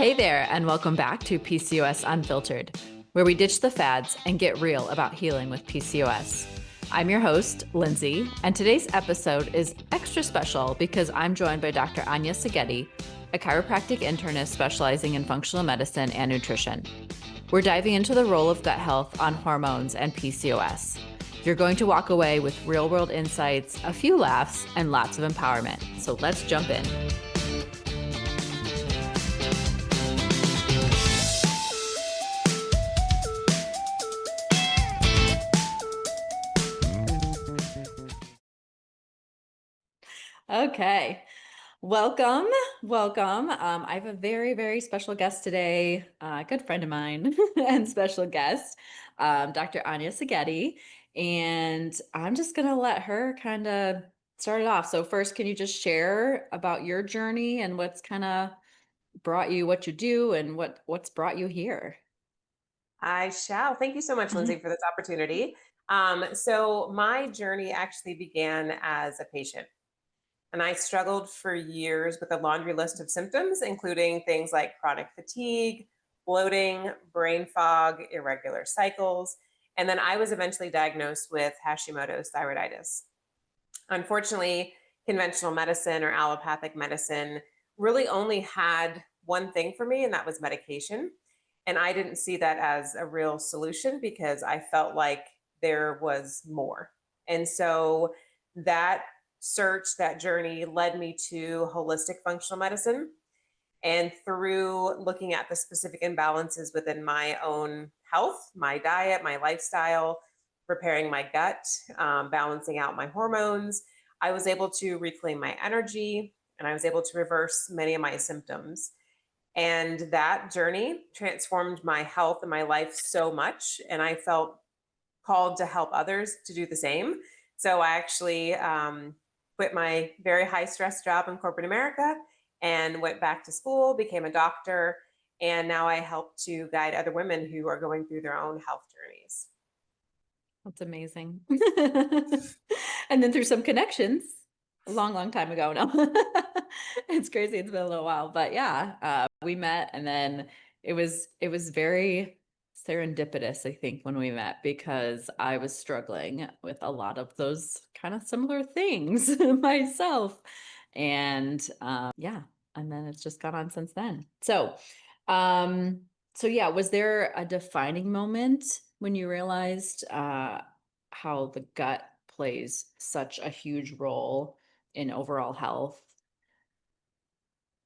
Hey there, and welcome back to PCOS Unfiltered, where we ditch the fads and get real about healing with PCOS. I'm your host, Lindsie, and today's episode is extra special because I'm joined by Dr. Anya Szigeti, a chiropractic internist specializing in functional medicine and nutrition. We're diving into the role of gut health on hormones and PCOS. You're going to walk away with real-world insights, a few laughs, and lots of empowerment. So let's jump in. Okay. Welcome. I have a very, very special guest today, a good friend of mine and special guest, Dr. Anya Szigeti. And I'm just going to let her kind of start it off. So first, can you just share about your journey and what's kind of brought you what you do and what's brought you here? I shall. Thank you so much, Mhm. Lindsie, for this opportunity. So, my journey actually began as a patient, and I struggled for years with a laundry list of symptoms, including things like chronic fatigue, bloating, brain fog, irregular cycles. And then I was eventually diagnosed with Hashimoto's thyroiditis. Unfortunately, conventional medicine or allopathic medicine really only had one thing for me, and that was medication. And I didn't see that as a real solution because I felt like there was more. And so that search, that journey led me to holistic functional medicine. And through looking at the specific imbalances within my own health, my diet, my lifestyle, repairing my gut, balancing out my hormones, I was able to reclaim my energy and I was able to reverse many of my symptoms. And that journey transformed my health and my life so much. And I felt called to help others to do the same. So I actually quit my very high stress job in corporate America and went back to school, became a doctor, and now I help to guide other women who are going through their own health journeys. That's amazing. And then through some connections a long, long time ago. No, it's crazy. It's been a little while, but yeah, we met and then it was very serendipitous, I think, when we met because I was struggling with a lot of those kind of similar things myself. And yeah, and then it's just gone on since then. Um, so yeah, was there a defining moment when you realized how the gut plays such a huge role in overall health?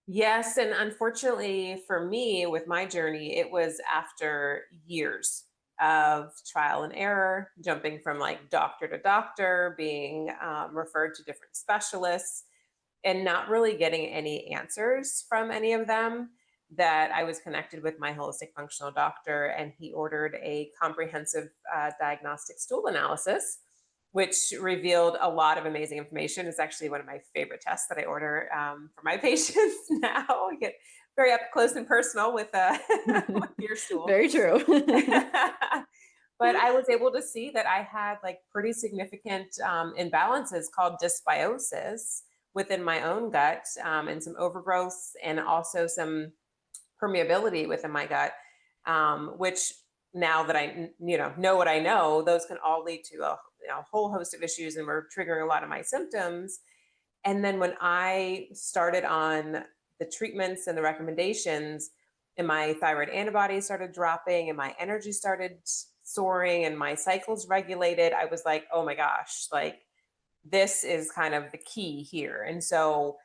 Yes, and unfortunately for me, with my journey, it was after years of trial and error, jumping from like doctor to doctor, being referred to different specialists, and not really getting any answers from any of them. That I was connected with my holistic functional doctor, and he ordered a comprehensive diagnostic stool analysis, which revealed a lot of amazing information. It's actually one of my favorite tests that I order for my patients now. I get very up close and personal with with your stool. Very true. But I was able to see that I had like pretty significant imbalances called dysbiosis within my own gut, and some overgrowth and also some permeability within my gut, which now that I know what I know, those can all lead to a whole host of issues and were triggering a lot of my symptoms. And then when I started on the treatments and the recommendations, and my thyroid antibodies started dropping, and my energy started soaring, and my cycles regulated, I was like, oh my gosh, like this is kind of the key here. And so,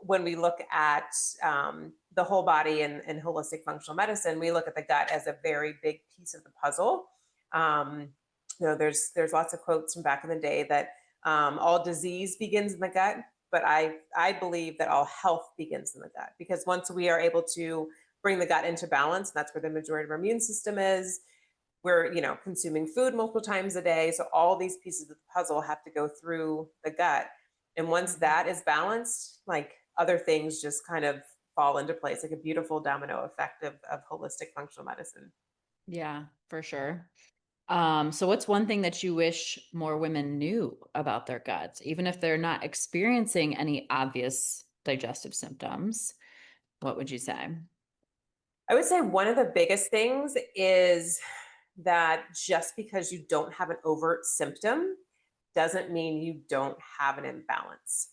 when we look at the whole body and holistic functional medicine, we look at the gut as a very big piece of the puzzle. Um, there's lots of quotes from back in the day that all disease begins in the gut, but I believe that all health begins in the gut because once we are able to bring the gut into balance, that's where the majority of our immune system is. We're consuming food multiple times a day, so all these pieces of the puzzle have to go through the gut, and once Mhm. that is balanced, like other things just kind of fall into place, like a beautiful domino effect of holistic functional medicine. Yeah, for sure. So what's one thing that you wish more women knew about their guts, even if they're not experiencing any obvious digestive symptoms? What would you say? I would say one of the biggest things is that just because you don't have an overt symptom doesn't mean you don't have an imbalance.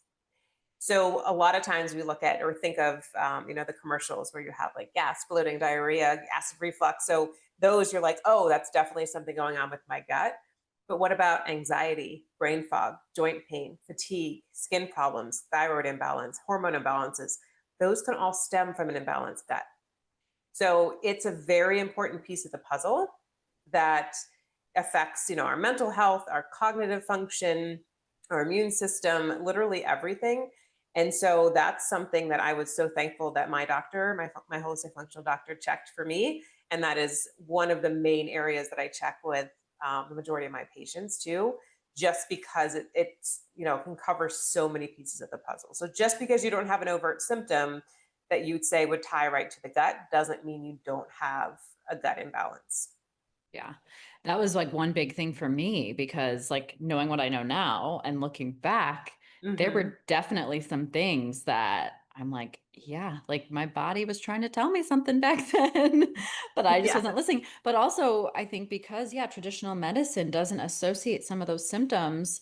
So a lot of times we look at or think of, the commercials where you have like gas, bloating, diarrhea, acid reflux. So those you're like, oh, that's definitely something going on with my gut. But what about anxiety, brain fog, joint pain, fatigue, skin problems, thyroid imbalance, hormone imbalances? Those can all stem from an imbalanced gut. So it's a very important piece of the puzzle that affects, our mental health, our cognitive function, our immune system, literally everything. And so that's something that I was so thankful that my doctor, my holistic functional doctor, checked for me. And that is one of the main areas that I check with the majority of my patients too, just because it's, can cover so many pieces of the puzzle. So just because you don't have an overt symptom that you'd say would tie right to the gut doesn't mean you don't have a gut imbalance. Yeah. That was like one big thing for me because like knowing what I know now and looking back, there Hmm. were definitely some things that I'm like, yeah, like my body was trying to tell me something back then, but I just Yeah. wasn't listening. But also, I think because, yeah, traditional medicine doesn't associate some of those symptoms,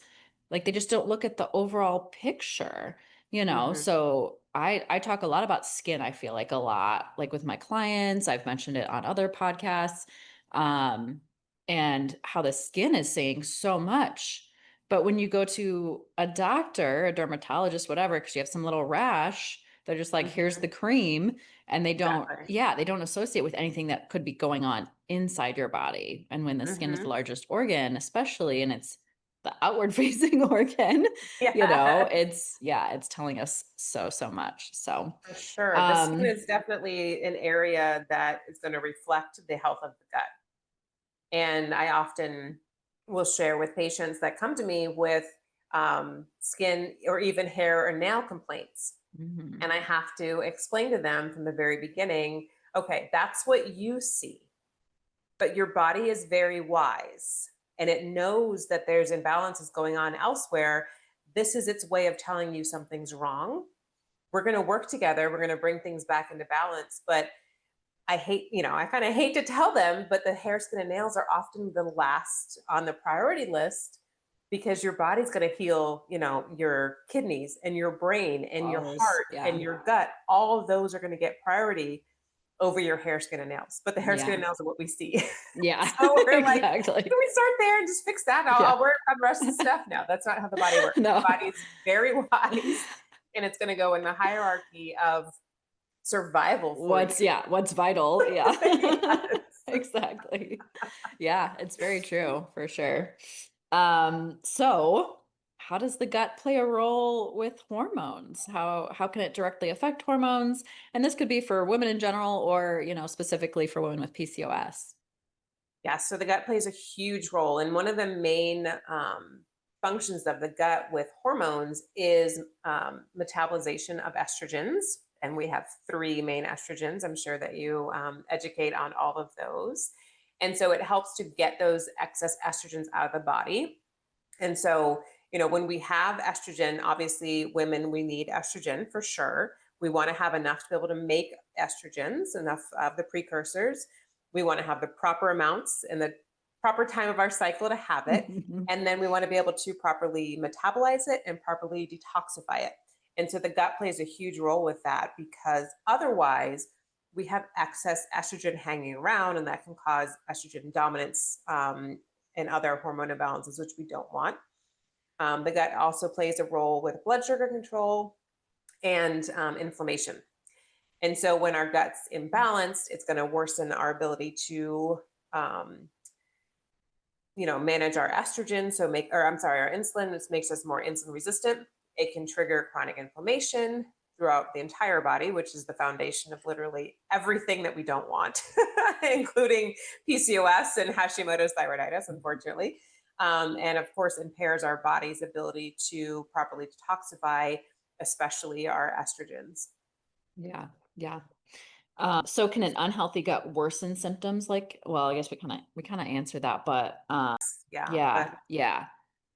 like they just don't look at the overall picture, you know? Hmm. So I talk a lot about skin, I feel like a lot, like with my clients, I've mentioned it on other podcasts, um, and how the skin is saying so much. But when you go to a doctor, a dermatologist, whatever, because you have some little rash, they're just like, here's Hmm. the cream. And they don't, Exactly. yeah, they don't associate with anything that could be going on inside your body. And when the skin is the Hmm. largest organ, especially, and it's the outward facing organ, Yeah, yeah, it's telling us so, so much. So, for sure. The skin um, is definitely an area that is going to reflect the health of the gut. And I often will share with patients that come to me with skin or even hair or nail complaints. mhm. And I have to explain to them from the very beginning, okay, that's what you see, but your body is very wise and it knows that there's imbalances going on elsewhere. This is its way of telling you something's wrong. We're going to work together. We're going to bring things back into balance. But I kind of hate to tell them, but the hair, skin, and nails are often the last on the priority list because your body's going to heal, your kidneys and your brain and your Always, heart and yeah, your gut. All of those are going to get priority over your hair, skin, and nails. But the hair, skin, yeah, and nails are what we see. yeah, So we're like, exactly. can we start there and just fix that? I'll Yeah. work on the rest of the stuff. No, that's not how the body works. The No. body is very wise and it's going to go in the hierarchy of survival for you. What's vital? Yeah. Yes. Exactly. Yeah, it's very true for sure. So how does the gut play a role with hormones? How can it directly affect hormones? And this could be for women in general or, specifically for women with PCOS. Yeah, so the gut plays a huge role. And one of the main functions of the gut with hormones is metabolization of estrogens. And we have three main estrogens. I'm sure that you educate on all of those. And so it helps to get those excess estrogens out of the body. And so, when we have estrogen, obviously, women, we need estrogen for sure. We want to have enough to be able to make estrogens, enough of the precursors. We want to have the proper amounts and the proper time of our cycle to have it. And then we want to be able to properly metabolize it and properly detoxify it. And so the gut plays a huge role with that because otherwise, we have excess estrogen hanging around, and that can cause estrogen dominance and other hormone imbalances, which we don't want. The gut also plays a role with blood sugar control and inflammation. And so when our gut's imbalanced, it's going to worsen our ability to, um, manage our estrogen. Our insulin. This makes us more insulin resistant. It can trigger chronic inflammation throughout the entire body, which is the foundation of literally everything that we don't want, including PCOS and Hashimoto's thyroiditis, unfortunately. And of course, impairs our body's ability to properly detoxify, especially our estrogens. Yeah. Yeah. So can an unhealthy gut worsen symptoms well, I guess we kind of answered that, but Yeah, yeah, but yeah.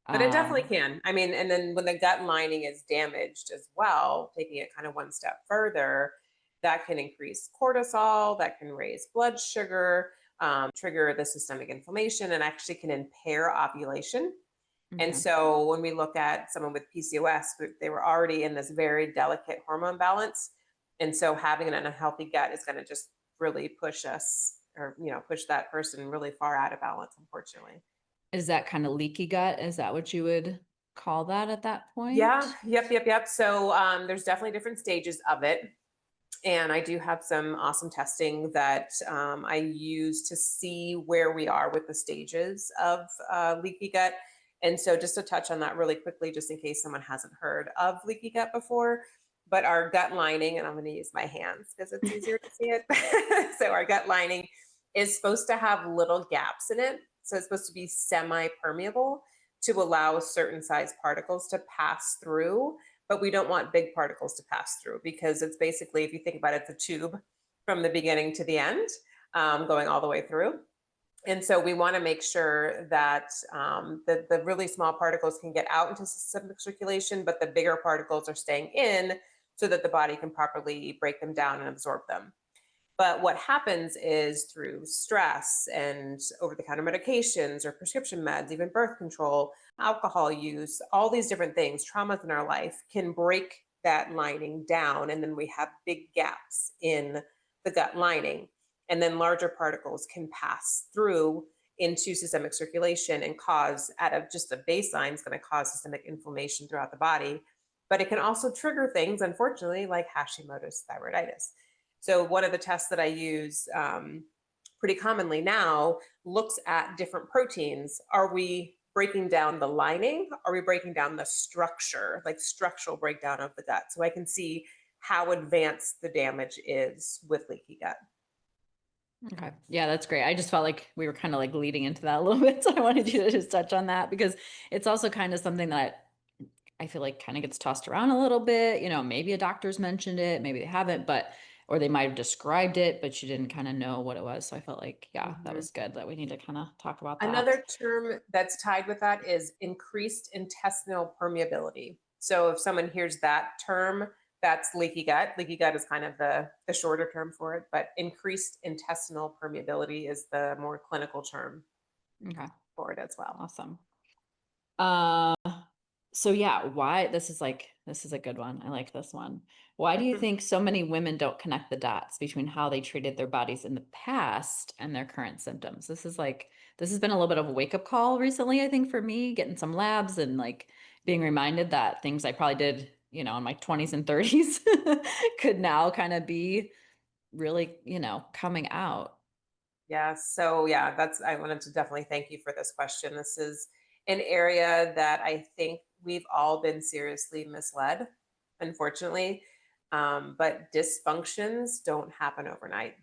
but it definitely Um, can. I mean, and then when the gut lining is damaged as well, taking it kind of one step further, That can increase cortisol, that can raise blood sugar, trigger the systemic inflammation, and actually can impair ovulation. And Okay. so when we look at someone with PCOS, they were already in this very delicate hormone balance. And so having an unhealthy gut is going to just really push us, or, push that person really far out of balance, unfortunately. Is that kind of leaky gut? Is that what you would call that at that Yeah, point? yep. So there's definitely different stages of it. And I do have some awesome testing that I use to see where we are with the stages of leaky gut. And so, just to touch on that really quickly, just in case someone hasn't heard of leaky gut before, but our gut lining, and I'm going to use my hands because it's easier to see it. So, our gut lining is supposed to have little gaps in it. So, it's supposed to be semi permeable to allow certain size particles to pass through, but we don't want big particles to pass through because it's basically, if you think about it, it's a tube from the beginning to the end, going all the way through. And so we want to make sure that the really small particles can get out into systemic circulation, but the bigger particles are staying in so that the body can properly break them down and absorb them. But what happens is through stress and over the counter medications or prescription meds, even birth control, alcohol use, all these different things, traumas in our life can break that lining down. And then we have big gaps in the gut lining. And then larger particles can pass through into systemic circulation and cause, at just a baseline, is going to cause systemic inflammation throughout the body. But it can also trigger things, unfortunately, like Hashimoto's thyroiditis. So one of the tests that I use pretty commonly now looks at different proteins. Are we breaking down the lining? Are we breaking down the structure, like structural breakdown of the gut? So I can see how advanced the damage is with leaky gut. Okay. Yeah, that's great. I just felt like we were kind of like leading into that a little bit. So I wanted you to just touch on that because it's also kind of something that I feel like kind of gets tossed around a little bit. Maybe a doctor's mentioned it, maybe they haven't, or they might have described it, but you didn't kind of know what it was. So I felt like, yeah, that Mhm. was good that we need to kind of talk about that. Another term that's tied with that is increased intestinal permeability. So if someone hears that term, that's leaky gut. Leaky gut is kind of the shorter term for it, but increased intestinal permeability is the more clinical term Okay. for it as well. Awesome. Uh, so yeah, why this is a good one. I like this one. Why do you think so many women don't connect the dots between how they treated their bodies in the past and their current symptoms? This has been a little bit of a wake-up call recently, I think, for me, getting some labs and like being reminded that things I probably did, in my 20s and 30s could now kind of be really, coming out. Yeah. So yeah, I wanted to definitely thank you for this question. This is an area that I think we've all been seriously misled, unfortunately. But dysfunctions don't happen overnight.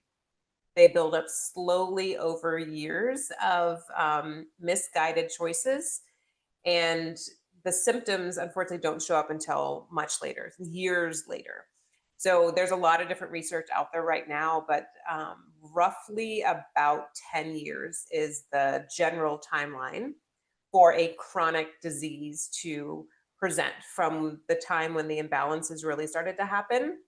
They build up slowly over years of misguided choices. And the symptoms, unfortunately, don't show up until much later, years later. So there's a lot of different research out there right now, but roughly about 10 years is the general timeline for a chronic disease to present from the time when the imbalances really started to happen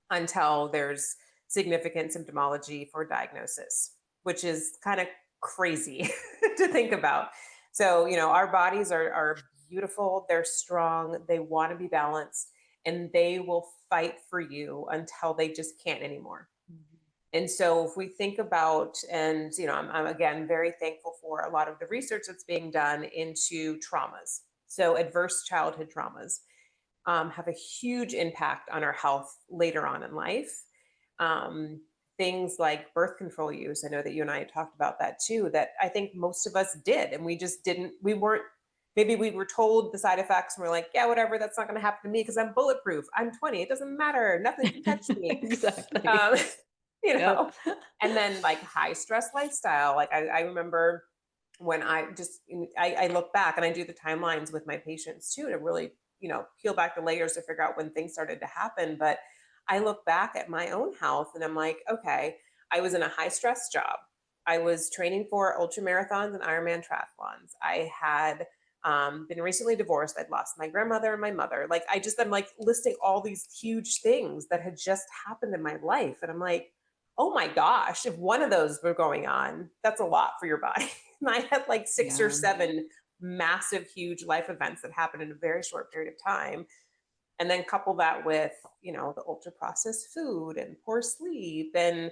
until there's significant symptomology for diagnosis, which is kind of crazy to think about. So, our bodies are beautiful, they're strong, they want to be balanced, and they will fight for you until they just can't anymore. And so, if we think about, and I'm again very thankful for a lot of the research that's being done into traumas. So, adverse childhood traumas have a huge impact on our health later on in life. Um, Things like birth control use. I know that you and I had talked about that too, that I think most of us did. And we just didn't, we weren't, maybe we were told the side effects and we're like, yeah, whatever, that's not going to happen to me because I'm bulletproof. I'm 20. It doesn't matter. Nothing can touch me. Exactly. Um, you Yep. know, and then like high stress lifestyle. Like I remember when I look back and I do the timelines with my patients too to really peel back the layers to figure out when things started to happen. But I look back at my own health and I'm like, okay, I was in a high stress job. I was training for ultra marathons and Ironman triathlons. I had been recently divorced. I'd lost my grandmother and my mother. Like I'm like listing all these huge things that had just happened in my life. And I'm like, oh my gosh, if one of those were going on, that's a lot for your body. And I had like six or Yeah. seven massive, huge life events that happened in a very short period of time. And then couple that with, the ultra processed food and poor sleep and,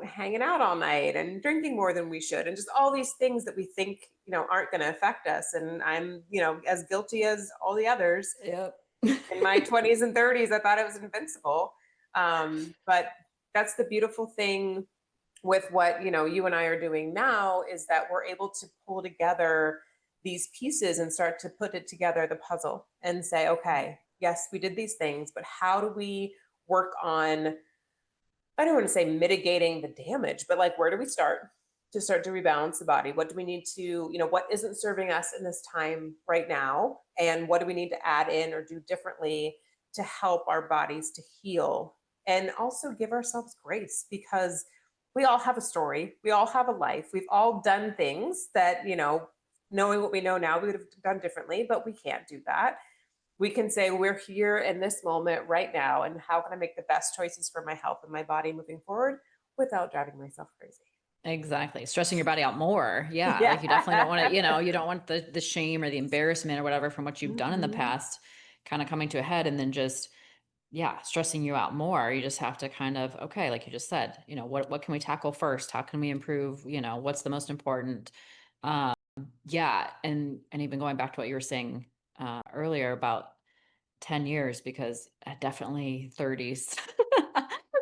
hanging out all night and drinking more than we should. And just all these things that we think, aren't going to affect us. And I'm, as guilty as all the others. Yep. In my 20s and 30s, I thought I was invincible. But that's the beautiful thing with what, you and I are doing now, is that we're able to pull together these pieces and start to put it together, the puzzle, and say, okay, yes, we did these things, but how do we work on, I don't want to say mitigating the damage, but like, where do we start to rebalance the body? What do we need to, what isn't serving us in this time right now? And what do we need to add in or do differently to help our bodies to heal? And also give ourselves grace, because we all have a story. We all have a life. We've all done things that, knowing what we know now, we would have done differently, but we can't do that. We can say, we're here in this moment right now, and how can I make the best choices for my health and my body moving forward without driving myself crazy? Exactly. Stressing your body out more. Yeah. Yeah. Like you definitely don't want to, you don't want the shame or the embarrassment or whatever from what you've done in the Mhm. past kind of coming to a head and then just, yeah, stressing you out more. You just have to kind of, okay, like you just said, what can we tackle first? How can we improve? What's the most important? Um, yeah. And even going back to what you were saying earlier about 10 years, because definitely 30s.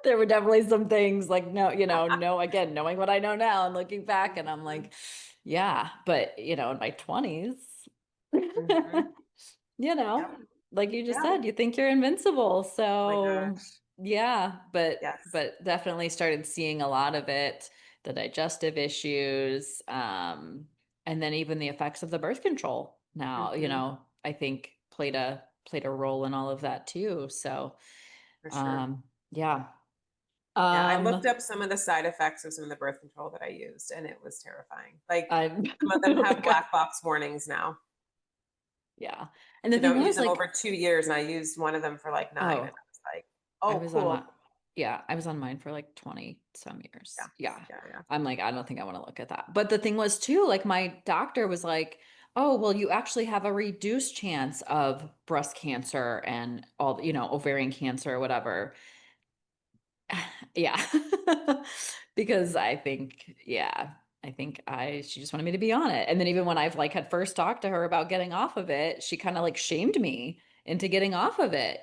There were definitely some things like, no, no, again, knowing what I know now and looking back, and I'm Mhm. like, yeah, but in my 20s, Mhm. you know, Yep. like you just Yeah. said, you think you're invincible. Oh my So gosh. yeah, Yes. but definitely started seeing a lot of it, the digestive issues, and then even the effects of the birth control now, Mhm. I think played a role in all of that too. So For sure. yeah. Yeah, I looked Um up some of the side effects of some of the birth control that I used, and it was terrifying. Like, I'm some of them have like, black box warnings now. yeah. And the So thing don't use was them like, over 2 years, and I used one of them for like 9, and I oh, was like, I "Oh, was on my cool." yeah, I was on mine for like 20 some Yeah. years. Yeah. Yeah, yeah. I'm like, I don't think I want to look at that. But the thing was too, like my doctor was like, "Oh, well, you actually have a reduced chance of breast cancer and all, ovarian cancer or whatever." Yeah. Because I think she just wanted me to be on it. And then even when I've like had first talked to her about getting off of it, she kind of like shamed me into getting off of it.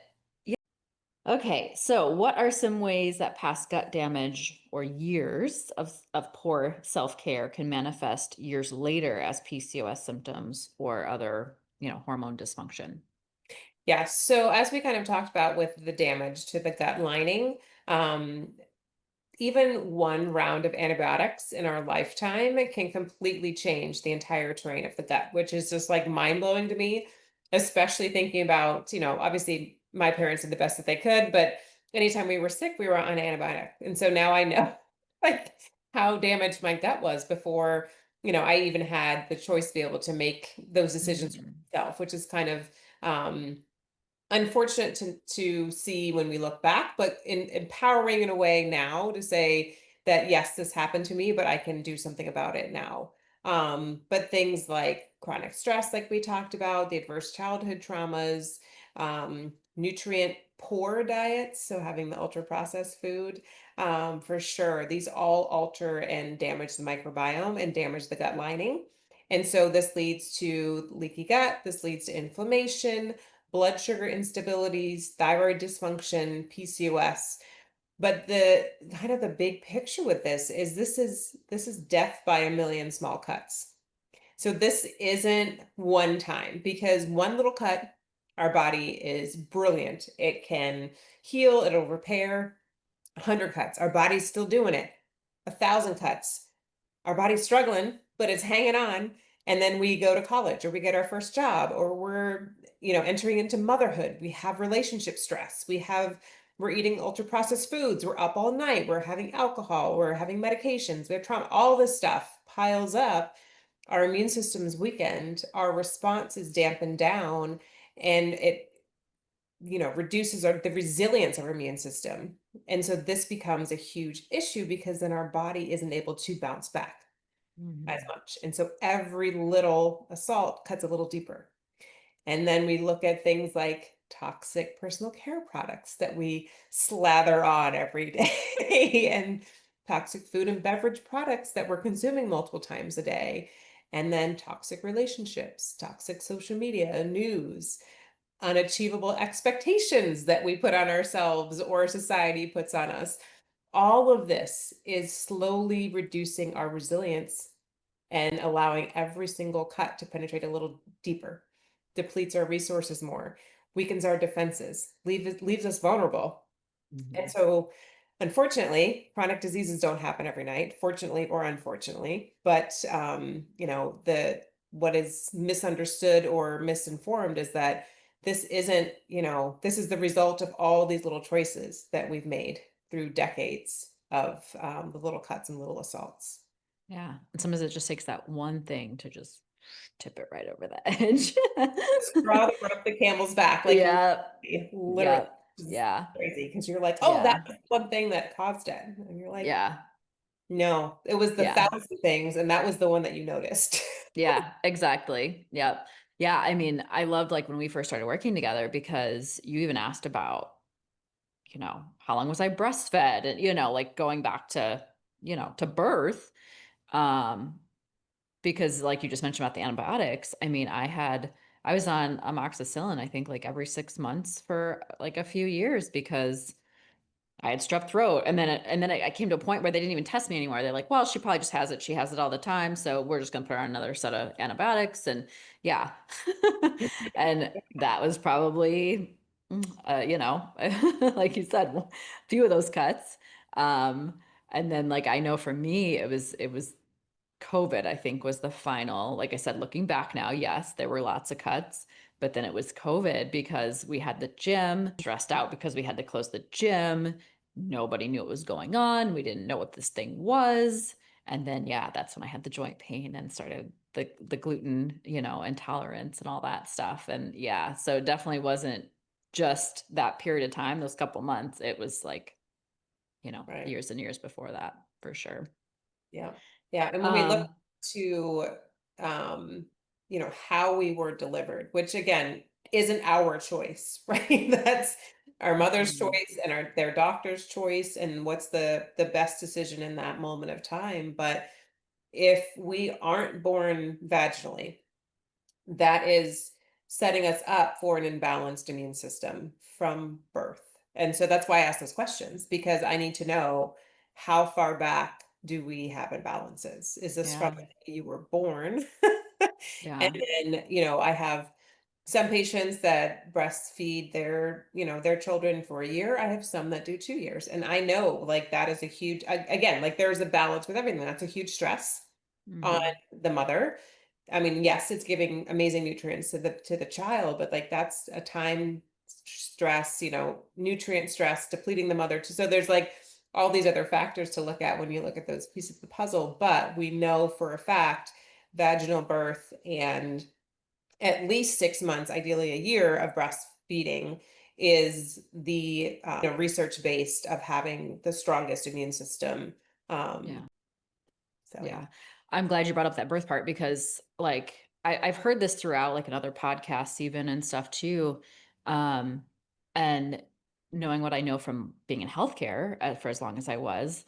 Okay, so what are some ways that past gut damage or years of poor self-care can manifest years later as PCOS symptoms or other, hormone dysfunction? Yeah. So as we kind of talked about with the damage to the gut lining, um, even one round of antibiotics in our lifetime can completely change the entire terrain of the gut, which is just like mind blowing to me, especially thinking about, obviously my parents did the best that they could, but anytime we were sick, we were on antibiotic. And so now I know like how damaged my gut was before, I even had the choice to be able to make those decisions for Mhm. myself, which is kind of, um, unfortunate to see when we look back, but empowering in a way now to say that yes, this happened to me, but I can do something about it now. But things like chronic stress, like we talked about, the adverse childhood traumas, nutrient poor diets, so having the ultra processed food, for sure, these all alter and damage the microbiome and damage the gut lining. And so this leads to leaky gut, this leads to inflammation, blood sugar instabilities, thyroid dysfunction, PCOS. But the kind of the big picture with this is death by a million small cuts. So this isn't one time, because one little cut, our body is brilliant. It can heal, it'll repair. 100 cuts, our body's still doing it. 1,000 cuts, our body's struggling, but it's hanging on. And then we go to college, or we get our first job, or we're, entering into motherhood. We have relationship stress. We're eating ultra processed foods. We're up all night. We're having alcohol. We're having medications. We have trauma. All this stuff piles up. our immune system's weakened, our response is dampened down, and it, reduces the resilience of our immune system. And so this becomes a huge issue because then our body isn't able to bounce back as Mhm. much. And so every little assault cuts a little deeper. And then we look at things like toxic personal care products that we slather on every day and toxic food and beverage products that we're consuming multiple times a day. And then toxic relationships, toxic social media, news, unachievable expectations that we put on ourselves or society puts on us. All of this is slowly reducing our resilience and allowing every single cut to penetrate a little deeper, depletes our resources more, weakens our defenses, leaves us vulnerable. And Mhm. so, unfortunately, chronic diseases don't happen every night, fortunately or unfortunately. But the what is misunderstood or misinformed is that this isn't, this is the result of all these little choices that we've made through decades of the little cuts and little assaults. Yeah. And sometimes it just takes that one thing to just tip it right over the edge. Straw that broke the camel's back, like Yeah. literally, Yep. just Yeah. crazy because you're like, oh, Yeah. that's one thing that caused it, and you're like, Yeah. no, it was the Yeah. thousand things, and that was the one that you noticed. Yeah. Exactly. Yep. Yeah. I mean, I loved like when we first started working together because you even asked about, how long was I breastfed? And, like going back to, to birth. Um, because like you just mentioned about the antibiotics, I mean, I was on amoxicillin, I think like every 6 months for like a few years because I had strep throat. And then I came to a point where they didn't even test me anymore. They're like, well, she probably just has it. She has it all the time. So we're just going to put her on another set of antibiotics. And yeah. And that was probably, like you said, a few of those cuts. Um, and then like, I know for me, it was COVID, I think, was the final. Like I said, looking back now, yes, there were lots of cuts, but then it was COVID because we had the gym stressed out because we had to close the gym. Nobody knew what was going on. We didn't know what this thing was. And then, yeah, that's when I had the joint pain and started the gluten, intolerance and all that stuff. And yeah, so it definitely wasn't just that period of time, those couple months. It was like, Right. years and years before that for sure. Yeah. Yeah. And when we look Um, to, how we were delivered, which again isn't our choice, right? That's our mother's mhm, choice and their doctor's choice, and what's the best decision in that moment of time. But if we aren't born vaginally, that is setting us up for an imbalanced immune system from birth. And so that's why I ask those questions, because I need to know, how far back do we have imbalances? Is this from yeah, the day you were born? And yeah. then, I have some patients that breastfeed their children for a year. I have some that do 2 years. And I know like that is a huge, again, like there's a balance with everything. That's a huge stress on Mhm. the mother. I mean, yes, it's giving amazing nutrients to the child, but like that's a time stress, nutrient stress, depleting the mother. So there's like all these other factors to look at when you look at those pieces of the puzzle. But we know for a fact vaginal birth and at least 6 months, ideally a year of breastfeeding is the research based of having the strongest immune system. Um, Yeah. so yeah. Yeah. I'm glad you brought up that birth part because like I've heard this throughout like in other podcasts even and stuff too. Um, and knowing what I know from being in healthcare for as long as I was,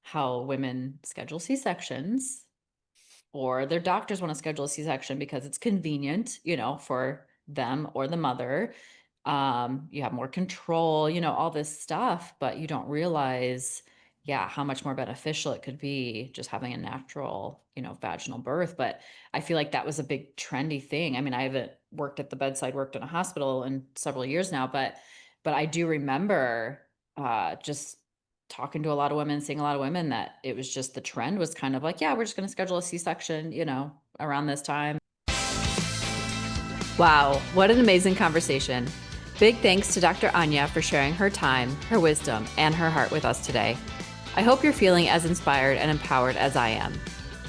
how women schedule C-sections or their doctors want to schedule a C-section because it's convenient, for them or the mother. You have more control, all this stuff, but you don't realize, yeah, how much more beneficial it could be just having a natural, vaginal birth. But I feel like that was a big trendy thing. I mean, I haven't worked at the bedside, worked in a hospital in several years now, but I do remember just talking to a lot of women, seeing a lot of women that it was just the trend was kind of like, yeah, we're just going to schedule a C-section, around this time. Wow, what an amazing conversation. Big thanks to Dr. Anya for sharing her time, her wisdom, and her heart with us today. I hope you're feeling as inspired and empowered as I am.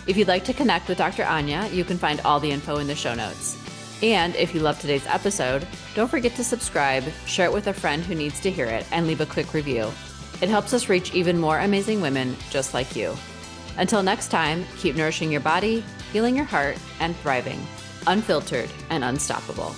If you'd like to connect with Dr. Anya, you can find all the info in the show notes. And if you love today's episode, don't forget to subscribe, share it with a friend who needs to hear it, and leave a quick review. It helps us reach even more amazing women just like you. Until next time, keep nourishing your body, healing your heart, and thriving, unfiltered and unstoppable.